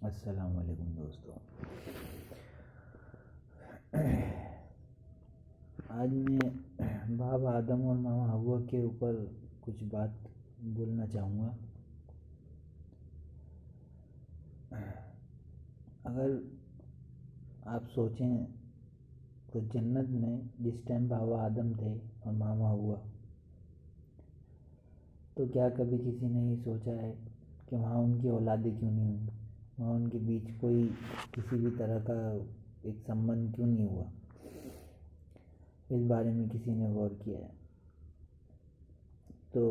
السلام علیکم دوستوں. آج میں بابا آدم اور ماما ہوا کے اوپر کچھ بات بولنا چاہوں گا. اگر آپ سوچیں تو جنت میں جس ٹائم بابا آدم تھے اور ماما ہوا، تو کیا کبھی کسی نے یہ سوچا ہے کہ وہاں ان کی اولادیں کیوں نہیں ہوئی، وہاں ان کے بیچ کوئی کسی بھی طرح کا ایک سمبند کیوں نہیں ہوا؟ اس بارے میں کسی نے غور کیا ہے؟ تو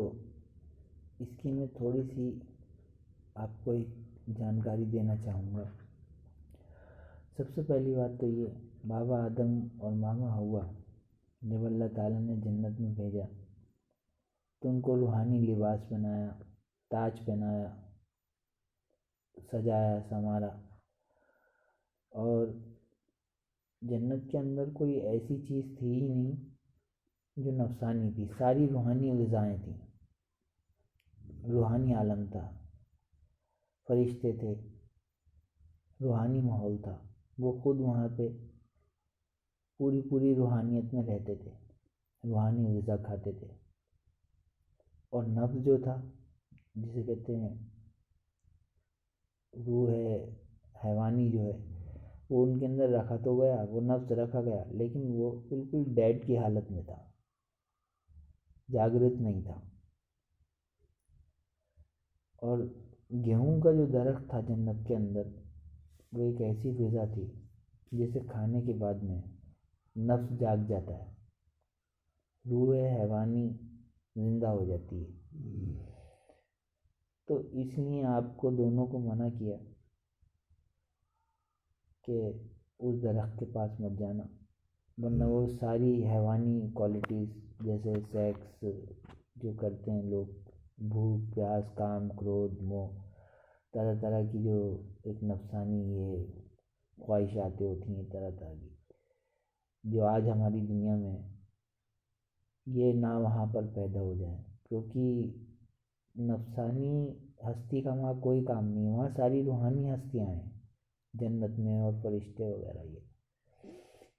اس کی میں تھوڑی سی آپ کو ایک جانکاری دینا چاہوں گا. سب سے پہلی بات تو یہ، بابا آدم اور ماما ہوا جب اللہ تعالیٰ نے جنت میں بھیجا تو ان کو روحانی لباس بنایا، تاج پہنایا، سجایا سنوارا، اور جنت کے اندر کوئی ایسی چیز تھی ہی نہیں جو نفسانی تھی. ساری روحانی غذائیں تھیں، روحانی عالم تھا، فرشتے تھے، روحانی ماحول تھا. وہ خود وہاں پہ پوری روحانیت میں رہتے تھے، روحانی غذا کھاتے تھے. اور نفس جو تھا، جسے کہتے ہیں روح ہے حیوانی جو ہے، وہ ان کے اندر رکھا تو گیا، وہ نفس رکھا گیا، لیکن وہ بالکل ڈیڈ کی حالت میں تھا، جاگرت نہیں تھا. اور گیہوں کا جو درخت تھا جنت کے اندر، وہ ایک ایسی غذا تھی جسے کھانے کے بعد میں نفس جاگ جاتا ہے، روح حیوانی زندہ ہو جاتی ہے. تو اس لیے آپ کو دونوں کو منع کیا کہ اس درخت کے پاس مت جانا، ورنہ وہ ساری حیوانی کوالٹیز جیسے سیکس جو کرتے ہیں لوگ، بھوک پیاس کام کرودھ موہ، طرح طرح کی جو ایک نفسانی یہ خواہشاتیں ہوتی ہیں طرح طرح کی، جو آج ہماری دنیا میں یہ نہ وہاں پر پیدا ہو جائیں. کیونکہ نفسانی ہستی کا وہاں کوئی کام نہیں ہے، وہاں ساری روحانی ہستیاں ہیں جنت میں اور فرشتے وغیرہ. یہ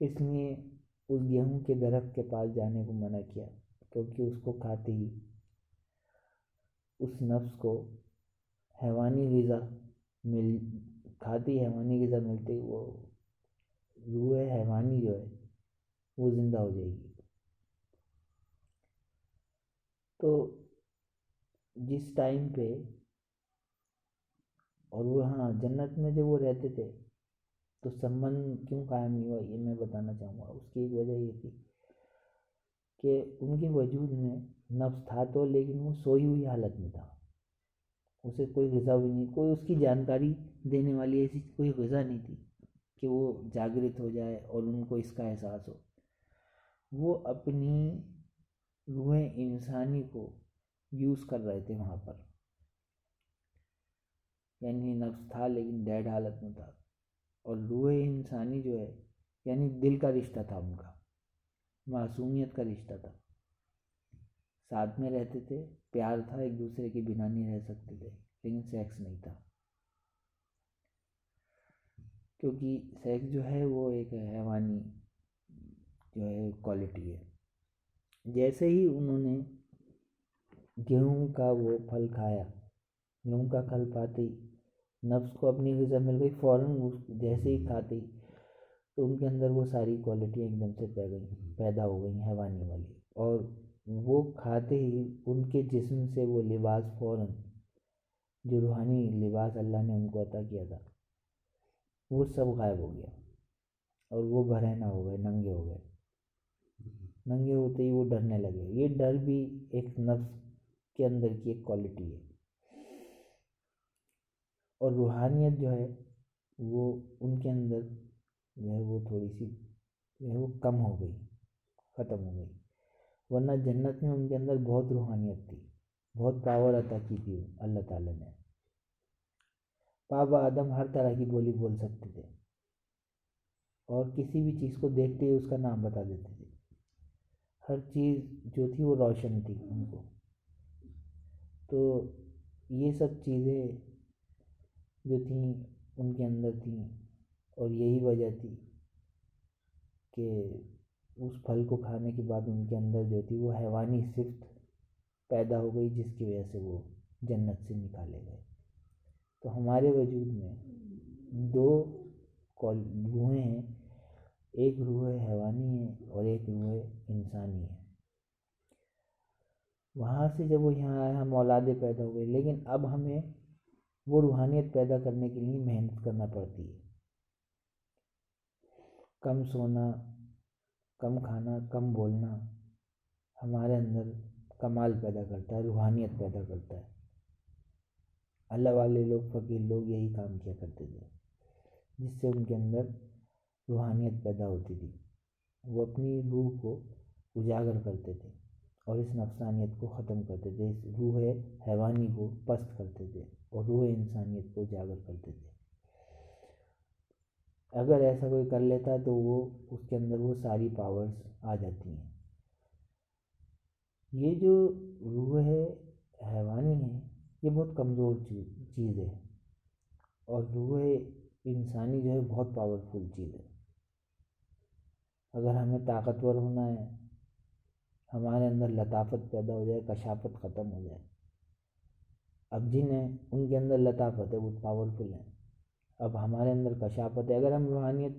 اس لیے اس گیہوں کے درخت کے پاس جانے کو منع کیا، کیونکہ اس کو کھاتے ہی اس نفس کو حیوانی غذا حیوانی غذا ملتے ہی وہ روح حیوانی جو ہے وہ زندہ ہو جائے گی. تو جس ٹائم پہ اور وہ جنت میں جب وہ رہتے تھے تو سمبند کیوں قائم نہیں ہوا، یہ میں بتانا چاہوں گا. اس کی ایک وجہ یہ تھی کہ ان کے وجود میں نفس تھا تو، لیکن وہ سوئی ہوئی حالت میں تھا، اسے کوئی غذا بھی نہیں، کوئی اس کی جانکاری دینے والی ایسی کوئی غذا نہیں تھی کہ وہ جاگرت ہو جائے اور ان کو اس کا احساس ہو. وہ اپنی روح انسانی کو یوز کر رہے تھے وہاں پر، یعنی نفس تھا لیکن ڈیڈ حالت میں تھا. اور روح انسانی جو ہے یعنی دل کا رشتہ تھا ان کا، معصومیت کا رشتہ تھا، ساتھ میں رہتے تھے، پیار تھا، ایک دوسرے کے بنا نہیں رہ سکتے تھے، لیکن سیکس نہیں تھا. کیونکہ سیکس جو ہے وہ ایک حیوانی جو ہے کوالٹی ہے. جیسے ہی انہوں نے گیہوں کا وہ پھل کھایا، گیہوں کا پھل پاتے ہی نفس کو اپنی غذا مل گئی، فوراً جیسے ہی کھاتے ہی تو ان کے اندر وہ ساری کوالٹیاں ایک دم سے پیدا ہو گئیں حیوانی والی. اور وہ کھاتے ہی ان کے جسم سے وہ لباس فوراً، جو روحانی لباس اللہ نے ان کو عطا کیا تھا، وہ سب غائب ہو گیا اور وہ برہنہ ہو گئے، ننگے ہو گئے. ننگے ہوتے ہی وہ ڈرنے لگے. یہ ڈر بھی ایک نفس کے اندر کی ایک کوالٹی ہے. اور روحانیت جو ہے وہ ان کے اندر جو ہے وہ تھوڑی سی جو ہے وہ کم ہو گئی، ختم ہو گئی. ورنہ جنت میں ان کے اندر بہت روحانیت تھی، بہت پاور عطا کی تھی اللہ تعالیٰ نے. بابا آدم ہر طرح کی بولی بول سکتے تھے اور کسی بھی چیز کو دیکھتے ہی اس کا نام بتا دیتے تھے. ہر چیز جو تھی وہ روشن تھی ان کو. تو یہ سب چیزیں جو تھیں ان کے اندر تھیں، اور یہی وجہ تھی کہ اس پھل کو کھانے کے بعد ان کے اندر جو تھی وہ حیوانی صفت پیدا ہو گئی، جس کی وجہ سے وہ جنت سے نکالے گئے۔ تو ہمارے وجود میں دو روحیں ہیں، ایک روح حیوانی ہے اور ایک روح انسانی ہے۔ وہاں سے جب وہ یہاں آیا ہم اولادیں پیدا ہوئے، لیکن اب ہمیں وہ روحانیت پیدا کرنے کے لیے محنت کرنا پڑتی ہے۔ کم سونا، کم کھانا، کم بولنا ہمارے اندر کمال پیدا کرتا ہے، روحانیت پیدا کرتا ہے۔ اللہ والے لوگ، فقیر لوگ یہی کام کیا کرتے تھے، جس سے ان کے اندر روحانیت پیدا ہوتی تھی۔ وہ اپنی روح کو اجاگر کرتے تھے اور اس نفسانیت کو ختم کرتے تھے، اس روح حیوانی کو پست کرتے تھے اور روح انسانیت کو اجاگر کرتے تھے۔ اگر ایسا کوئی کر لیتا ہے تو وہ اس کے اندر وہ ساری پاورز آ جاتی ہیں۔ یہ جو روح حیوانی ہے یہ بہت کمزور چیز ہے، اور روح انسانی جو ہے بہت پاورفل چیز ہے۔ اگر ہمیں طاقتور ہونا ہے، ہمارے اندر لطافت پیدا ہو جائے، کشافت ختم ہو جائے۔ اب جن ہیں ان کے اندر لطافت ہے، وہ پاورفل ہیں۔ اب ہمارے اندر کشافت ہے، اگر ہم روحانیت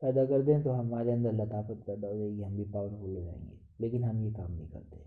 پیدا کر دیں تو ہمارے اندر لطافت پیدا ہو جائے گی، ہم بھی پاورفل ہو جائیں گے، لیکن ہم یہ کام نہیں کرتے۔